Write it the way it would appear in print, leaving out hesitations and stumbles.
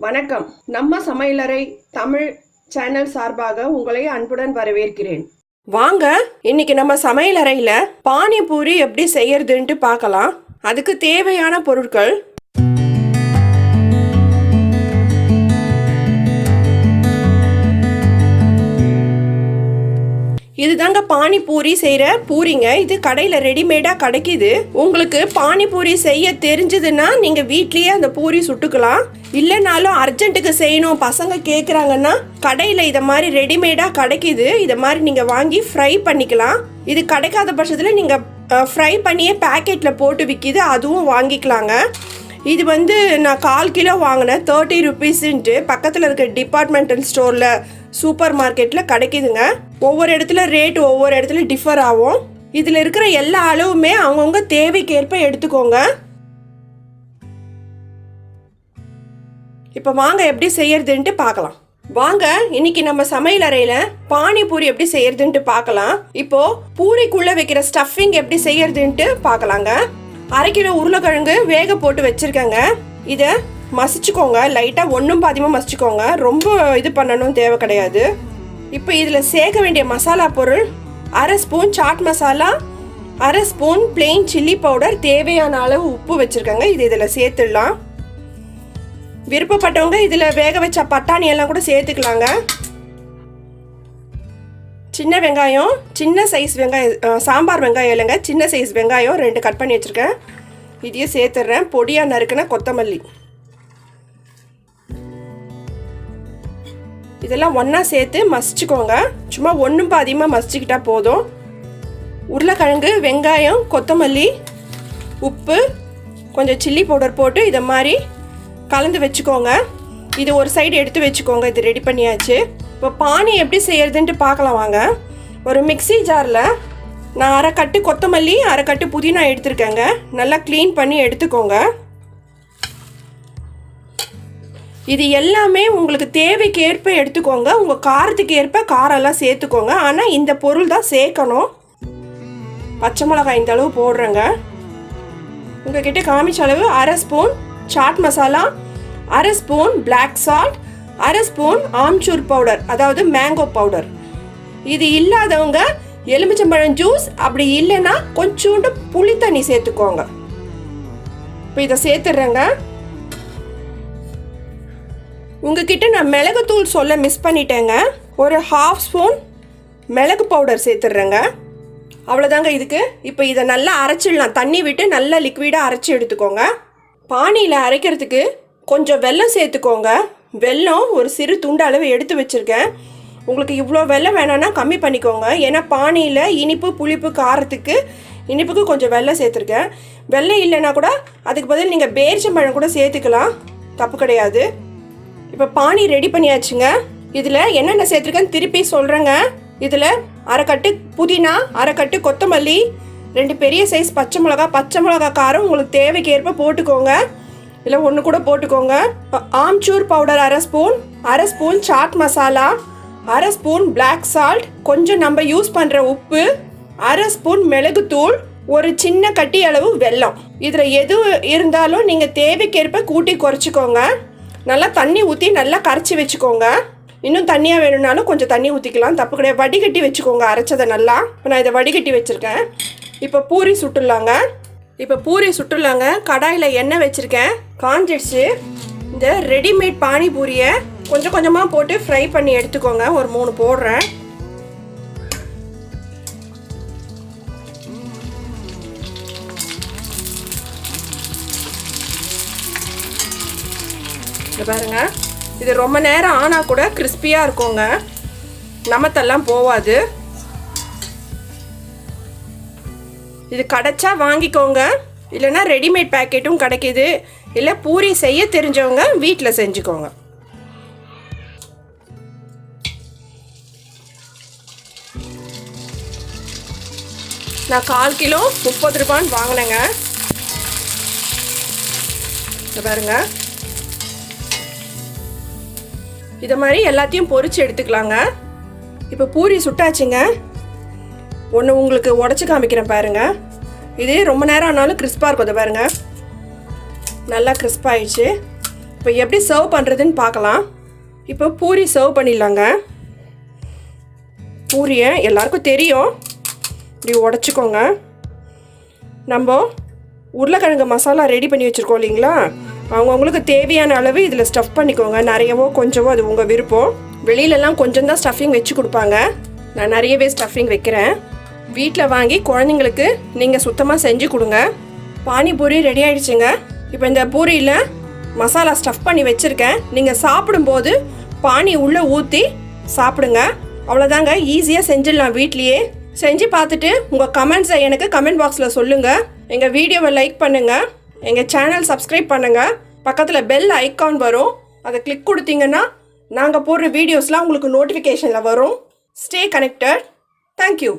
வணக்கம். நம்ம சமையலறை தமிழ் சேனல் சார்பாக உங்களை அன்புடன் வரவேற்கிறேன். வாங்க, இன்னைக்கு நம்ம சமையலறையில் பானி பூரி எப்படி செய்யறதுன்ட்டு பார்க்கலாம். அதுக்கு தேவையான பொருட்கள்: இதுதாங்க பானி பூரி செய்கிற பூரிங்க. இது கடையில் ரெடிமேடாக கிடைக்கிது. உங்களுக்கு பானி பூரி செய்ய தெரிஞ்சதுன்னா நீங்கள் வீட்லேயே அந்த பூரி சுட்டுக்கலாம். இல்லைனாலும் அர்ஜென்ட்டுக்கு செய்யணும் பசங்க கேட்குறாங்கன்னா கடையில் இதை மாதிரி ரெடிமேடாக கிடைக்கிது. இதை மாதிரி நீங்கள் வாங்கி ஃப்ரை பண்ணிக்கலாம். இது கிடைக்காத பட்சத்தில் நீங்கள் ஃப்ரை பண்ணியே பேக்கெட்டில் போட்டு விற்கிது, அதுவும் வாங்கிக்கலாங்க. இது நான் 1/4 கிலோ வாங்கினேன், 30 ருபீஸுன்ட்டு. பக்கத்தில் இருக்க டிபார்ட்மெண்டல் ஸ்டோரில், சூப்பர் மார்க்கெட்டில் கிடைக்குதுங்க. ஒவ்வொரு இடத்துல ரேட் ஒவ்வொரு இடத்துல டிஃபர் ஆகும். இதில் இருக்கிற எல்லா அளவுமே அவங்கவுங்க தேவைக்கேற்ப எடுத்துக்கோங்க. இப்போ வாங்க எப்படி செய்யறதுன்ட்டு பார்க்கலாம். வாங்க, இன்னைக்கு நம்ம சமையல் அறையில் பானிபூரி எப்படி செய்யறதுன்ட்டு பார்க்கலாம். இப்போ பூரிக்குள்ளே வைக்கிற ஸ்டஃபிங் எப்படி செய்யறதுன்ட்டு பார்க்கலாங்க. 1/2 கிலோ உருளைக்கிழங்கு வேக போட்டு வச்சுருக்கேங்க. இதை மசிச்சுக்கோங்க, லைட்டாக ஒன்றும் பாதியமாக மசிச்சுக்கோங்க. ரொம்ப இது பண்ணணும் தேவை கிடையாது. இப்போ இதில் சேர்க்க வேண்டிய மசாலா பொருள்: 1/2 spoon chaat masala, 1/2 spoon plain chilli powder, தேவையான அளவு உப்பு வச்சுருக்கேங்க. இது இதில் சேர்த்துடலாம். விருப்பப்பட்டவங்க இதில் வேக வச்ச பட்டாணி எல்லாம் கூட சேர்த்துக்கலாங்க. சின்ன வெங்காயம், சின்ன சைஸ் வெங்காயம், சாம்பார் வெங்காயம் இல்லைங்க, சின்ன சைஸ் வெங்காயம் 2 கட் பண்ணி வச்சுருக்கேன். இதையும் சேர்த்துட்றேன். பொடியாக நறுக்குன கொத்தமல்லி. இதெல்லாம் ஒன்றா சேர்த்து மசிச்சுக்கோங்க. சும்மா ஒன்றும் பாதியமாக மசிச்சுக்கிட்டா போதும். உருளைக்கிழங்கு, வெங்காயம், கொத்தமல்லி, உப்பு, கொஞ்சம் சில்லி பவுடர் போட்டு இதை மாதிரி கலந்து வச்சுக்கோங்க. இது ஒரு சைடு எடுத்து வச்சுக்கோங்க. இது ரெடி பண்ணியாச்சு. இப்போ பானி எப்படி செய்யறதுன்ட்டு பார்க்கலாம் வாங்க. ஒரு மிக்ஸி ஜாரில் நான் 1/2 கட்டு கொத்தமல்லி, 1/2 கட்டு புதினா எடுத்துருக்கேங்க. நல்லா க்ளீன் பண்ணி எடுத்துக்கோங்க. இது எல்லாமே உங்களுக்கு தேவைக்கு ஏற்ப எடுத்துக்கோங்க. உங்கள் காரத்துக்கு ஏற்ப காரெல்லாம் சேர்த்துக்கோங்க. ஆனால் இந்த பொருள் தான் சேர்க்கணும். பச்சை மிளகாய் இந்த அளவு போடுறேங்க. உங்ககிட்ட காமிச்ச அளவு 1/2 spoon chaat masala, 1/2 spoon black salt, 1/2 spoon amchur powder, அதாவது மேங்கோ பவுடர். இது இல்லாதவங்க எலுமிச்சம்பழம் ஜூஸ், அப்படி இல்லைன்னா கொஞ்சோண்டு புளி தண்ணி சேர்த்துக்கோங்க. இப்போ இதை சேர்த்துடுறேங்க. உங்ககிட்ட நான் மிளகுத்தூள் சொல்ல மிஸ் பண்ணிட்டேங்க. ஒரு 1/2 ஸ்பூன் மிளகு பவுடர் சேர்த்துடுறேங்க. அவ்வளோதாங்க இதுக்கு. இப்போ இதை நல்லா அரைச்சிடலாம். தண்ணி விட்டு நல்லா லிக்விடாக அரைச்சி எடுத்துக்கோங்க. பானியில் அரைக்கிறதுக்கு கொஞ்சம் வெல்லம் சேர்த்துக்கோங்க. வெல்லம் ஒரு சிறு துண்டு அளவு எடுத்து வச்சுருக்கேன். உங்களுக்கு இவ்வளோ வெல்லம் வேணான்னா கம்மி பண்ணிக்கோங்க. ஏன்னா பானியில் இனிப்பு, புளிப்பு, காரத்துக்கு இனிப்புக்கு கொஞ்சம் வெல்லம் சேர்த்துருக்கேன். வெல்லம் இல்லைன்னா கூட அதுக்கு பதில் நீங்கள் பேரிச்சம்பழம் கூட சேர்த்துக்கலாம், தப்பு கிடையாது. இப்போ பானி ரெடி பண்ணியாச்சுங்க. இதில் என்னென்ன சேர்த்துருக்கேன்னு திருப்பி சொல்கிறேங்க. இதில் 1/2 கட்டு புதினா, 1/2 கட்டு கொத்தமல்லி, 2 பெரிய சைஸ் பச்சை மிளகா காரம் உங்களுக்கு தேவைக்கு ஏற்ப போட்டுக்கோங்க. இல்லை 1 கூட போட்டுக்கோங்க. Amchur powder 1/2 spoon, 1/2 spoon chaat masala, 1/2 spoon black salt, கொஞ்சம் நம்ம யூஸ் பண்ணுற உப்பு, 1/2 ஸ்பூன் மிளகுத்தூள், ஒரு சின்ன கட்டி அளவு வெல்லம். இதில் எது இருந்தாலும் நீங்கள் தேவைக்கேற்ப கூட்டி குறைச்சிக்கோங்க. நல்லா தண்ணி ஊற்றி நல்லா கரைச்சி வச்சுக்கோங்க. இன்னும் தண்ணியாக வேணும்னாலும் கொஞ்சம் தண்ணி ஊற்றிக்கலாம், தப்பு கிடையாது. வடிகட்டி வச்சுக்கோங்க அரைச்சதை நல்லா. இப்போ நான் இதை வடிகட்டி வச்சுருக்கேன். இப்போ பூரி சுட்டுலாங்க. கடாயில் எண்ணெய் வச்சுருக்கேன், காஞ்சிடுச்சு. இந்த ரெடிமேட் பானிபூரியை கொஞ்சம் கொஞ்சமாக போட்டு ஃப்ரை பண்ணி எடுத்துக்கோங்க. ஒரு 3 போடுறேன். இதை பாருங்க, இது ரொம்ப நேரம் ஆனால் கூட கிறிஸ்பியாக இருக்குங்க, நமத்தெல்லாம் போவாது. இது கிடைச்சா வாங்கிக்கோங்க, இல்லைன்னா ரெடிமேட் பேக்கெட்டும் கிடைக்கிது. இல்லை பூரி செய்ய தெரிஞ்சவங்க வீட்டில் செஞ்சுக்கோங்க. நான் 1/4 கிலோ 30 ரூபான்னு வாங்கினேங்க. இதை பாருங்க, இதை மாதிரி எல்லாத்தையும் பொரிச்சு எடுத்துக்கலாங்க. இப்போ பூரி சுட்டாச்சுங்க. ஒன்று உங்களுக்கு உடச்சி காமிக்கிறேன் பாருங்கள். இது ரொம்ப நேரம் ஆனாலும் கிறிஸ்பாக இருக்கும். அதை பாருங்கள், நல்லா கிறிஸ்பாகிடுச்சு. இப்போ எப்படி சர்வ் பண்ணுறதுன்னு பார்க்கலாம். இப்போ பூரி சர்வ் பண்ணிடலாங்க. பூரியை எல்லாருக்கும் தெரியும், இப்படி உடச்சிக்கோங்க. நம்ம உருளைக்கிழங்கு மசாலா ரெடி பண்ணி வச்சுருக்கோம் இல்லைங்களா, அவங்கவுங்களுக்கு தேவையான அளவு இதில் ஸ்டஃப் பண்ணிக்கோங்க. நிறையவோ கொஞ்சவோ அது உங்கள் விருப்பம். வெளியிலலாம் கொஞ்சம் தான் ஸ்டஃபிங் வச்சு கொடுப்பாங்க, நான் நிறையவே ஸ்டஃபிங் வைக்கிறேன். வீட்டில் வாங்கி குழந்தைங்களுக்கு நீங்கள் சுத்தமாக செஞ்சு கொடுங்க. பானிபூரி ரெடி ஆகிடுச்சுங்க. இப்போ இந்த பூரியில் மசாலா ஸ்டஃப் பண்ணி வச்சுருக்கேன். நீங்கள் சாப்பிடும்போது பானி உள்ளே ஊற்றி சாப்பிடுங்க. அவ்வளோதாங்க, ஈஸியாக செஞ்சிடலாம். வீட்லேயே செஞ்சு பார்த்துட்டு உங்கள் கமெண்ட்ஸை எனக்கு கமெண்ட் பாக்ஸில் சொல்லுங்கள். எங்கள் வீடியோவை லைக் பண்ணுங்கள், எங்கள் சேனல் சப்ஸ்கிரைப் பண்ணுங்கள். பக்கத்தில் பெல் ஐக்கான் வரும், அதை கிளிக் கொடுத்தீங்கன்னா நாங்கள் போடுற வீடியோஸ்லாம் உங்களுக்கு நோட்டிஃபிகேஷனில் வரும். Stay connected. தேங்க்யூ.